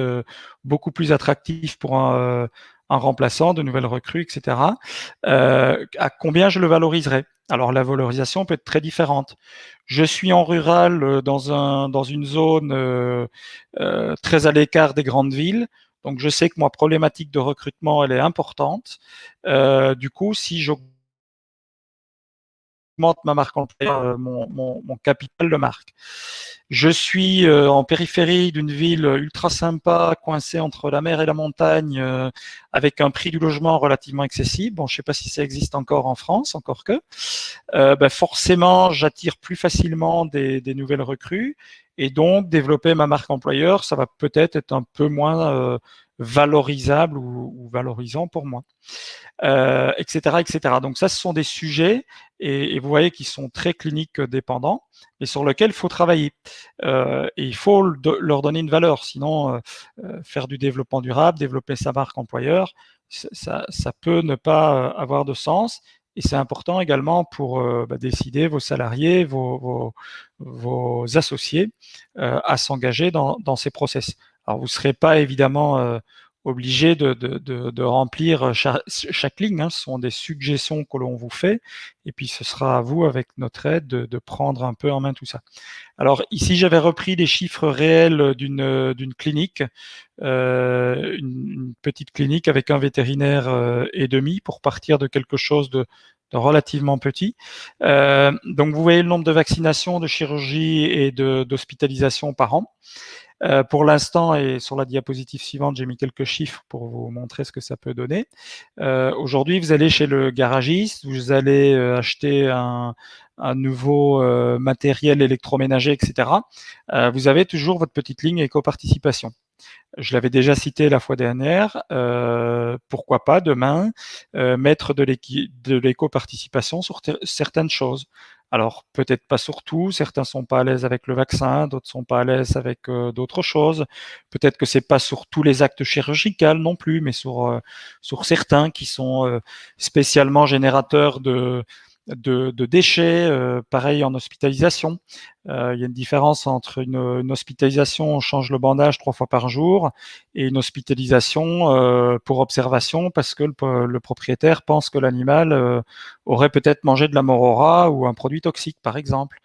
beaucoup plus attractif pour un remplaçant, de nouvelles recrues, etc., à combien je le valoriserais? Alors la valorisation peut être très différente. Je suis en rural dans une zone très à l'écart des grandes villes. Donc je sais que ma problématique de recrutement, elle est importante. Du coup, si j'augmente ma marque employeur, mon capital de marque. Je suis en périphérie d'une ville ultra sympa, coincée entre la mer et la montagne, avec un prix du logement relativement accessible. Bon, je ne sais pas si ça existe encore en France, encore que. Forcément, j'attire plus facilement des nouvelles recrues. Et donc, développer ma marque employeur, ça va peut-être être un peu moins valorisable ou valorisant pour moi. Etc., etc. Donc ça, ce sont des sujets, et vous voyez qu'ils sont très cliniques dépendants, mais sur lesquels il faut travailler. Et il faut leur donner une valeur, sinon faire du développement durable, développer sa marque employeur, ça peut ne pas avoir de sens. Et c'est important également pour décider vos salariés, vos associés à s'engager dans ces process. Alors vous ne serez pas évidemment obligé de remplir chaque ligne. Ce sont des suggestions que l'on vous fait, et puis ce sera à vous, avec notre aide, de prendre un peu en main tout ça. Alors ici, j'avais repris les chiffres réels d'une clinique, une petite clinique avec un vétérinaire et demi, pour partir de quelque chose de relativement petit. Donc vous voyez le nombre de vaccinations, de chirurgies et d'hospitalisations par an. Pour l'instant, et sur la diapositive suivante, j'ai mis quelques chiffres pour vous montrer ce que ça peut donner. Aujourd'hui, vous allez chez le garagiste, vous allez acheter un nouveau matériel électroménager, etc. Vous avez toujours votre petite ligne éco-participation. Je l'avais déjà cité la fois dernière. Pourquoi pas demain mettre de l'éco-participation sur certaines choses. Alors peut-être pas sur tout. Certains sont pas à l'aise avec le vaccin, d'autres sont pas à l'aise avec d'autres choses. Peut-être que c'est pas sur tous les actes chirurgicaux non plus, mais sur certains qui sont spécialement générateurs de déchets. Pareil en hospitalisation. Il y a une différence entre une hospitalisation, on change le bandage 3 fois par jour, et une hospitalisation pour observation, parce que le propriétaire pense que l'animal aurait peut-être mangé de la morora ou un produit toxique, par exemple.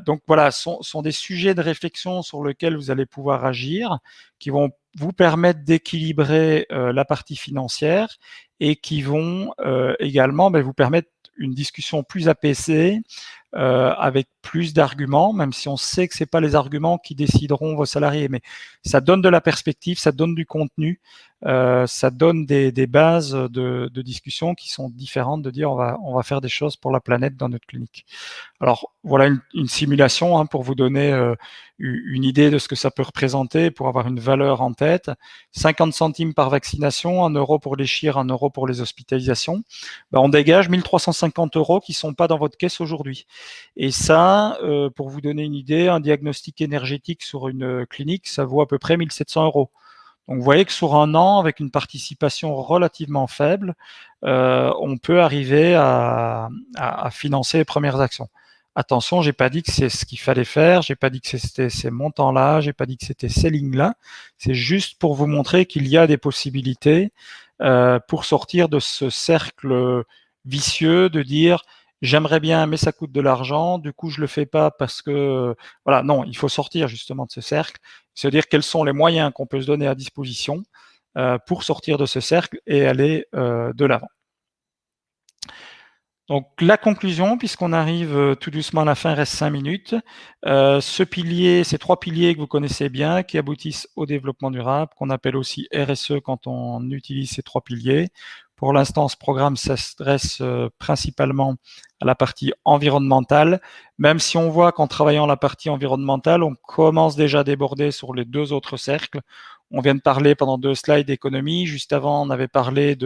Donc voilà, sont des sujets de réflexion sur lesquels vous allez pouvoir agir, qui vont vous permettre d'équilibrer la partie financière, et qui vont également vous permettre une discussion plus apaisée, avec plus d'arguments, même si on sait que c'est pas les arguments qui décideront vos salariés, mais ça donne de la perspective, ça donne du contenu, ça donne des bases de discussion qui sont différentes, de dire on va faire des choses pour la planète dans notre clinique. Alors voilà une simulation pour vous donner une idée de ce que ça peut représenter, pour avoir une valeur en tête. 50 centimes par vaccination, 1 euro pour les chires, 1 euro pour les hospitalisations. On dégage 1 350 euros qui ne sont pas dans votre caisse aujourd'hui. Et ça, pour vous donner une idée, un diagnostic énergétique sur une clinique, ça vaut à peu près 1 700 euros. Donc vous voyez que sur un an, avec une participation relativement faible, on peut arriver à financer les premières actions. Attention, j'ai pas dit que c'est ce qu'il fallait faire, j'ai pas dit que c'était ces montants-là, j'ai pas dit que c'était ces lignes-là. C'est juste pour vous montrer qu'il y a des possibilités pour sortir de ce cercle vicieux de dire j'aimerais bien, mais ça coûte de l'argent, du coup je le fais pas parce que voilà. Non, il faut sortir justement de ce cercle, se dire quels sont les moyens qu'on peut se donner à disposition pour sortir de ce cercle et aller de l'avant. Donc la conclusion, puisqu'on arrive tout doucement à la fin, il reste 5 minutes. Ces 3 piliers que vous connaissez bien, qui aboutissent au développement durable, qu'on appelle aussi RSE quand on utilise ces 3 piliers. Pour l'instant, ce programme s'adresse principalement à la partie environnementale, même si on voit qu'en travaillant la partie environnementale, on commence déjà à déborder sur les 2 autres cercles. On vient de parler pendant 2 slides d'économie. Juste avant, on avait parlé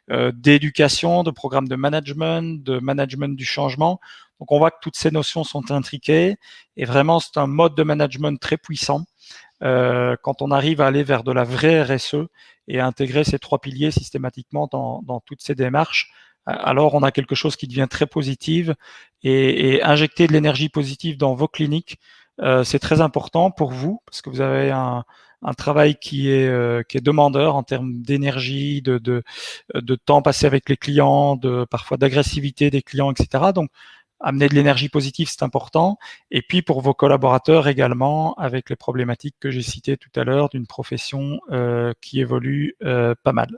d'éducation, de programme de management du changement. Donc, on voit que toutes ces notions sont intriquées et vraiment, c'est un mode de management très puissant quand on arrive à aller vers de la vraie RSE et à intégrer ces 3 piliers systématiquement dans toutes ces démarches. Alors, on a quelque chose qui devient très positif et injecter de l'énergie positive dans vos cliniques, c'est très important pour vous parce que vous avez un travail qui est demandeur en termes d'énergie, de temps passé avec les clients, parfois d'agressivité des clients, etc. Donc, amener de l'énergie positive, c'est important. Et puis pour vos collaborateurs également, avec les problématiques que j'ai citées tout à l'heure d'une profession qui évolue pas mal.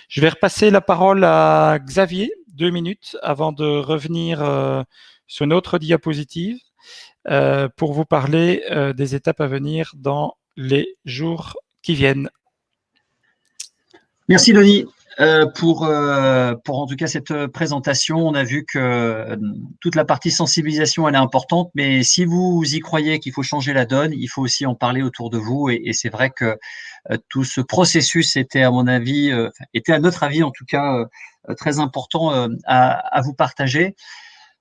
Je vais repasser la parole à Xavier, 2 minutes, avant de revenir sur une autre diapositive pour vous parler des étapes à venir dans les jours qui viennent. Merci Denis pour en tout cas cette présentation. On a vu que toute la partie sensibilisation elle est importante, mais si vous y croyez qu'il faut changer la donne, il faut aussi en parler autour de vous. Et c'est vrai que tout ce processus était à mon avis, était à notre avis en tout cas très important à vous partager.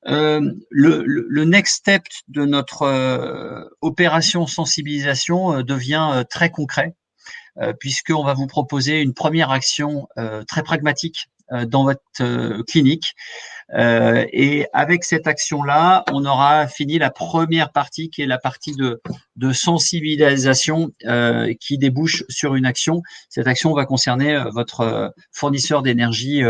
Le next step de notre opération sensibilisation devient très concret. Puisqu'on va vous proposer une première action très pragmatique dans votre clinique. Et avec cette action-là, on aura fini la première partie qui est la partie de sensibilisation qui débouche sur une action. Cette action va concerner votre fournisseur d'énergie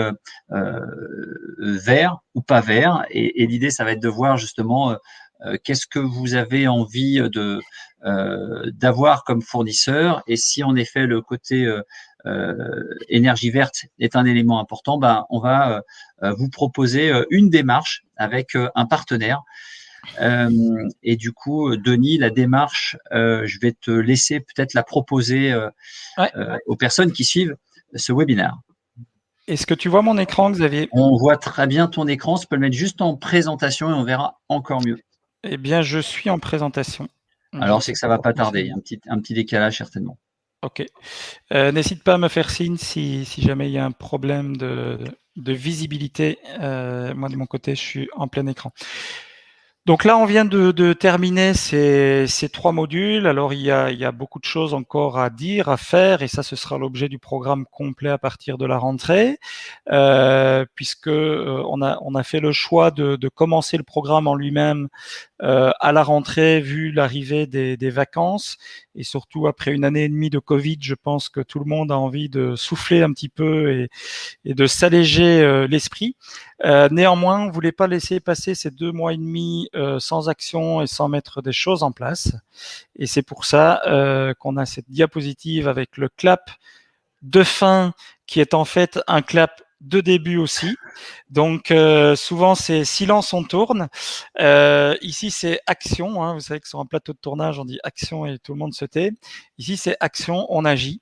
vert ou pas vert. Et l'idée, ça va être de voir justement qu'est-ce que vous avez envie d'avoir comme fournisseur et si en effet le côté énergie verte est un élément important, ben, on va vous proposer une démarche avec un partenaire. Et du coup, Denis, la démarche, je vais te laisser peut-être la proposer Ouais. aux personnes qui suivent ce webinaire. Est-ce que tu vois mon écran, Xavier? On voit très bien ton écran, tu peux le mettre juste en présentation et on verra encore mieux. Eh bien, je suis en présentation. Alors, c'est que ça ne va pas tarder, il y a un petit décalage certainement. Ok. N'hésite pas à me faire signe si jamais il y a un problème de visibilité. Moi, de mon côté, je suis en plein écran. Donc là, on vient de terminer ces 3 modules. Alors, il y a beaucoup de choses encore à dire, à faire, et ça, ce sera l'objet du programme complet à partir de la rentrée, puisque on a fait le choix de commencer le programme en lui-même à la rentrée, vu l'arrivée des vacances, et surtout après une année et demie de Covid, je pense que tout le monde a envie de souffler un petit peu et de s'alléger l'esprit. Néanmoins, on ne voulait pas laisser passer ces 2 mois et demi sans action et sans mettre des choses en place. Et c'est pour ça qu'on a cette diapositive avec le clap de fin qui est en fait un clap de début aussi. Donc souvent c'est silence, on tourne. Ici c'est action. Hein. Vous savez que sur un plateau de tournage on dit action et tout le monde se tait. Ici c'est action, on agit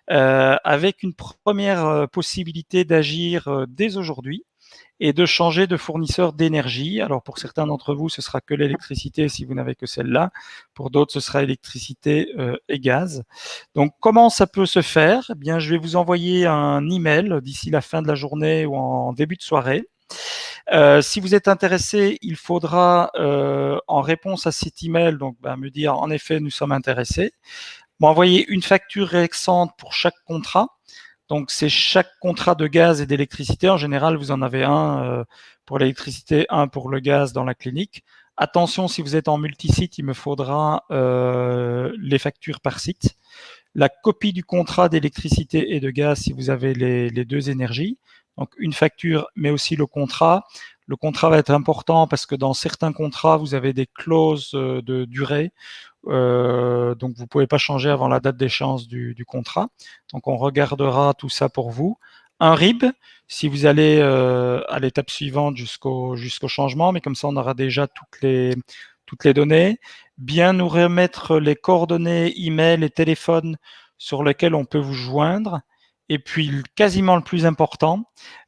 avec une première possibilité d'agir dès aujourd'hui et de changer de fournisseur d'énergie. Alors pour certains d'entre vous, ce sera que l'électricité si vous n'avez que celle-là. Pour d'autres, ce sera électricité et gaz. Donc comment ça peut se faire? Eh bien, je vais vous envoyer un email d'ici la fin de la journée ou en début de soirée. Si vous êtes intéressé, il faudra, en réponse à cet email, donc me dire en effet nous sommes intéressés, m'envoyer une facture récente pour chaque contrat. Donc, c'est chaque contrat de gaz et d'électricité. En général, vous en avez un pour l'électricité, un pour le gaz dans la clinique. Attention, si vous êtes en multisite, il me faudra les factures par site. La copie du contrat d'électricité et de gaz si vous avez les 2 énergies. Donc, une facture, mais aussi le contrat. Le contrat va être important parce que dans certains contrats, vous avez des clauses de durée. Donc, vous ne pouvez pas changer avant la date d'échéance du contrat. Donc, on regardera tout ça pour vous. Un RIB, si vous allez à l'étape suivante jusqu'au changement, mais comme ça, on aura déjà toutes les données. Bien nous remettre les coordonnées, email et téléphone sur lesquels on peut vous joindre. Et puis, quasiment le plus important,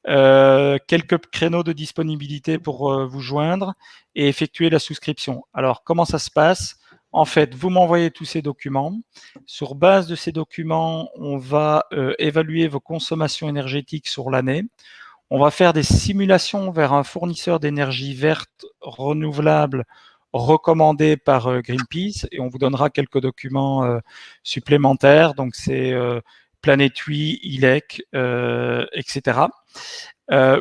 quelques créneaux de disponibilité pour vous joindre et effectuer la souscription. Alors, comment ça se passe? En fait, vous m'envoyez tous ces documents. Sur base de ces documents, on va évaluer vos consommations énergétiques sur l'année. On va faire des simulations vers un fournisseur d'énergie verte renouvelable recommandé par Greenpeace et on vous donnera quelques documents supplémentaires. Donc, c'est Planète 8, ILEC, etc.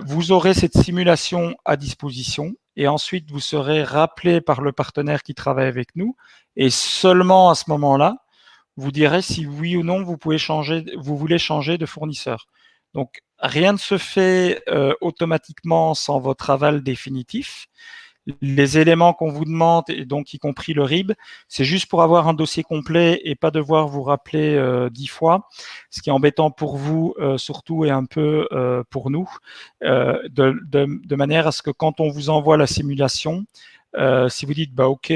Vous aurez cette simulation à disposition et ensuite vous serez rappelé par le partenaire qui travaille avec nous et seulement à ce moment-là, vous direz si oui ou non vous voulez changer de fournisseur. Donc rien ne se fait automatiquement sans votre aval définitif. Les éléments qu'on vous demande, et donc y compris le RIB, c'est juste pour avoir un dossier complet et pas devoir vous rappeler 10 fois, ce qui est embêtant pour vous surtout et un peu pour nous, de manière à ce que quand on vous envoie la simulation, si vous dites bah ok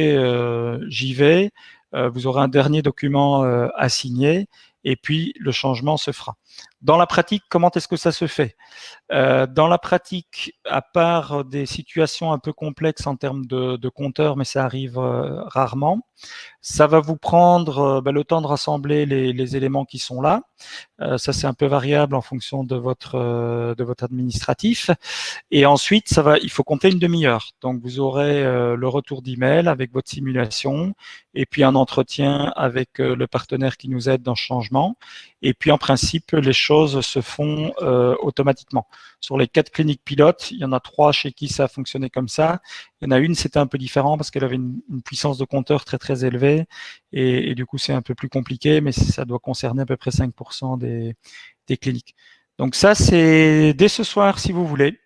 j'y vais, vous aurez un dernier document à signer et puis le changement se fera. Dans la pratique, comment est-ce que ça se fait? Dans la pratique, à part des situations un peu complexes en termes de compteurs, mais ça arrive rarement, ça va vous prendre le temps de rassembler les éléments qui sont là. Ça, c'est un peu variable en fonction de votre administratif. Et ensuite, il faut compter une demi-heure. Donc, vous aurez le retour d'email avec votre simulation et puis un entretien avec le partenaire qui nous aide dans ce changement. Et puis, en principe, les choses se font automatiquement. Sur les 4 cliniques pilotes, il y en a 3 chez qui ça a fonctionné comme ça. Il y en a une, c'était un peu différent parce qu'elle avait une puissance de compteur très, très élevée. Et du coup, c'est un peu plus compliqué, mais ça doit concerner à peu près 5% des cliniques. Donc ça, c'est dès ce soir, si vous voulez.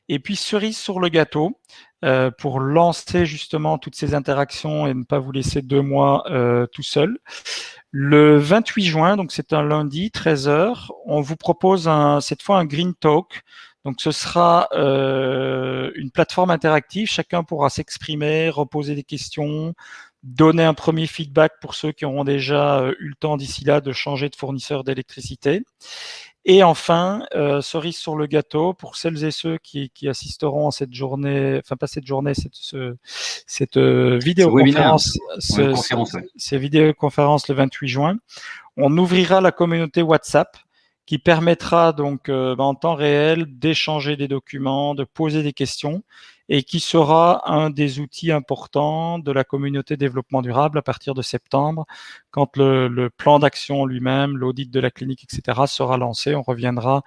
Et puis, cerise sur le gâteau, pour lancer justement toutes ces interactions et ne pas vous laisser 2 mois tout seul. Le 28 juin, donc c'est un lundi, 13h, on vous propose cette fois un Green Talk. Donc ce sera une plateforme interactive, chacun pourra s'exprimer, reposer des questions, donner un premier feedback pour ceux qui auront déjà eu le temps d'ici là de changer de fournisseur d'électricité. Et enfin, cerise sur le gâteau, pour celles et ceux qui assisteront à cette journée, enfin pas cette journée, cette vidéoconférence, ces vidéoconférences le 28 juin, on ouvrira la communauté WhatsApp qui permettra donc en temps réel d'échanger des documents, de poser des questions et qui sera un des outils importants de la communauté développement durable à partir de septembre, quand le plan d'action lui-même, l'audit de la clinique, etc. sera lancé. On reviendra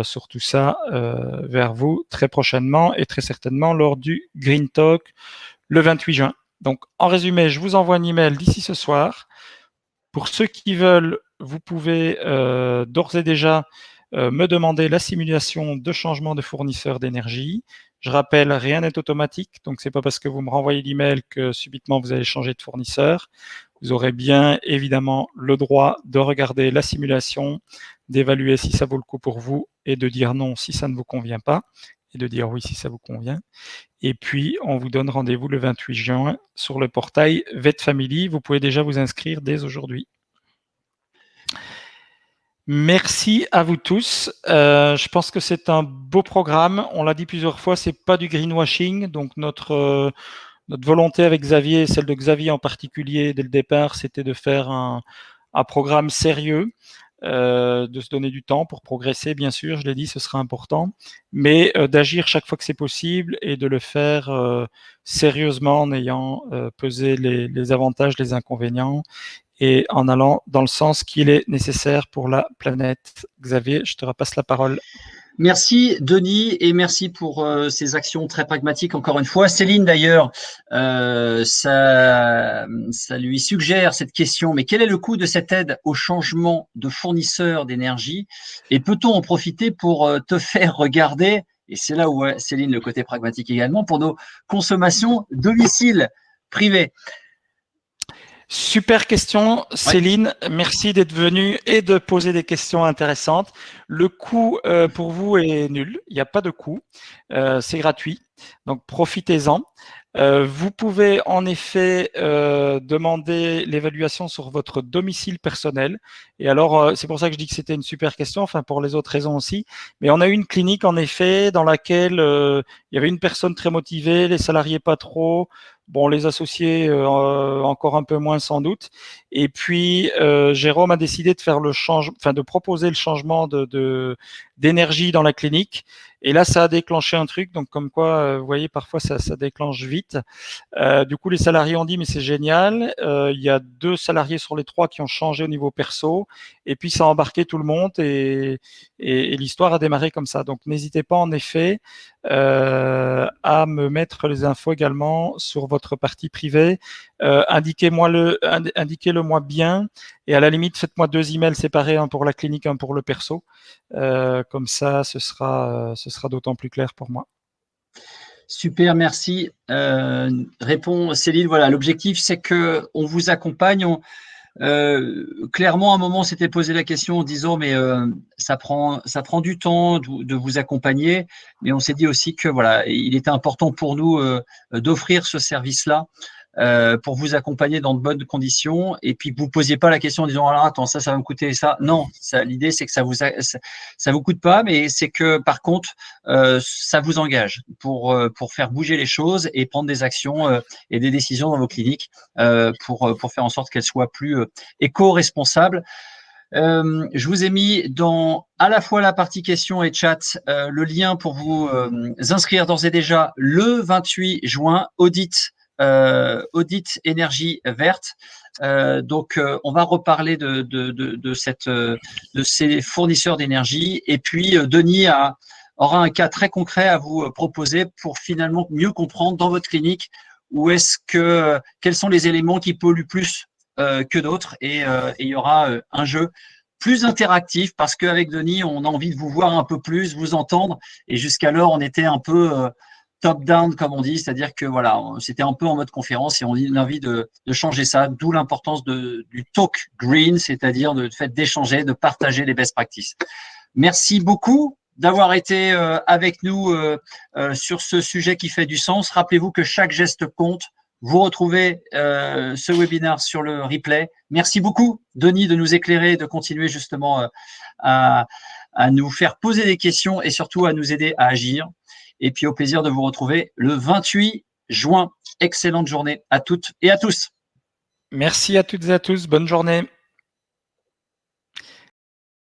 sur tout ça vers vous très prochainement et très certainement lors du Green Talk le 28 juin. Donc, en résumé, je vous envoie un email d'ici ce soir. Pour ceux qui veulent, vous pouvez d'ores et déjà me demander la simulation de changement de fournisseur d'énergie. Je rappelle, rien n'est automatique, donc c'est pas parce que vous me renvoyez l'email que subitement vous allez changer de fournisseur. Vous aurez bien évidemment le droit de regarder la simulation, d'évaluer si ça vaut le coup pour vous et de dire non si ça ne vous convient pas et de dire oui si ça vous convient. Et puis, on vous donne rendez-vous le 28 juin sur le portail VetFamily. Vous pouvez déjà vous inscrire dès aujourd'hui. Merci à vous tous. Je pense que c'est un beau programme. On l'a dit plusieurs fois, c'est pas du greenwashing. Donc notre volonté avec Xavier, celle de Xavier en particulier dès le départ, c'était de faire un programme sérieux, de se donner du temps pour progresser, bien sûr. Je l'ai dit, ce sera important, mais d'agir chaque fois que c'est possible et de le faire sérieusement en ayant pesé les avantages, les inconvénients et en allant dans le sens qu'il est nécessaire pour la planète. Xavier, je te repasse la parole. Merci Denis et merci pour ces actions très pragmatiques encore une fois. Céline d'ailleurs, ça lui suggère cette question, mais quel est le coût de cette aide au changement de fournisseur d'énergie et peut-on en profiter pour te faire regarder, et c'est là où Céline le côté pragmatique également, pour nos consommations domicile privées? Super question, Céline. Merci d'être venue et de poser des questions intéressantes. Le coût pour vous est nul. Il n'y a pas de coût. C'est gratuit. Donc, profitez-en. Vous pouvez en effet demander l'évaluation sur votre domicile personnel. Et alors, c'est pour ça que je dis que c'était une super question, enfin pour les autres raisons aussi. Mais on a eu une clinique en effet dans laquelle il y avait une personne très motivée, les salariés pas trop. Bon, les associés encore un peu moins sans doute. Et puis Jérôme a décidé de faire le enfin de proposer le changement d'énergie dans la clinique. Et là, ça a déclenché un truc. Donc comme quoi, vous voyez, parfois ça déclenche vite. Du coup, les salariés ont dit mais c'est génial. Il y a 2 salariés sur les 3 qui ont changé au niveau perso. Et puis ça a embarqué tout le monde et l'histoire a démarré comme ça. Donc n'hésitez pas en effet à me mettre les infos également sur votre partie privée. Indiquez-le moi bien et à la limite faites-moi 2 emails séparés, un pour la clinique, un pour le perso. Comme ça, ce sera d'autant plus clair pour moi. Super, merci. Répond Céline, voilà, l'objectif, c'est qu'on vous accompagne. Clairement, à un moment, on s'était posé la question en disant, mais ça prend du temps de vous accompagner. Mais on s'est dit aussi que voilà, il était important pour nous d'offrir ce service-là pour vous accompagner dans de bonnes conditions. Et puis, vous ne posiez pas la question en disant, alors attends, ça va me coûter ça. Non, l'idée, c'est que ça vous coûte pas, mais c'est que par contre, ça vous engage pour faire bouger les choses et prendre des actions et des décisions dans vos cliniques pour faire en sorte qu'elles soient plus éco-responsables. Je vous ai mis dans à la fois la partie questions et chat le lien pour vous inscrire d'ores et déjà le 28 juin, audit énergie verte. Donc, on va reparler de ces fournisseurs d'énergie. Et puis, Denis aura un cas très concret à vous proposer pour finalement mieux comprendre dans votre clinique quels sont les éléments qui polluent plus que d'autres. Et il y aura un jeu plus interactif parce qu'avec Denis, on a envie de vous voir un peu plus, vous entendre. Et jusqu'alors, on était un peu top-down, comme on dit, c'est-à-dire que voilà, c'était un peu en mode conférence et on a envie de changer ça, d'où l'importance du talk green, c'est-à-dire de fait d'échanger, de partager les best practices. Merci beaucoup d'avoir été avec nous sur ce sujet qui fait du sens. Rappelez-vous que chaque geste compte. Vous retrouvez ce webinaire sur le replay. Merci beaucoup, Denis, de nous éclairer, de continuer justement à nous faire poser des questions et surtout à nous aider à agir. Et puis au plaisir de vous retrouver le 28 juin. Excellente journée à toutes et à tous. Merci à toutes et à tous. Bonne journée.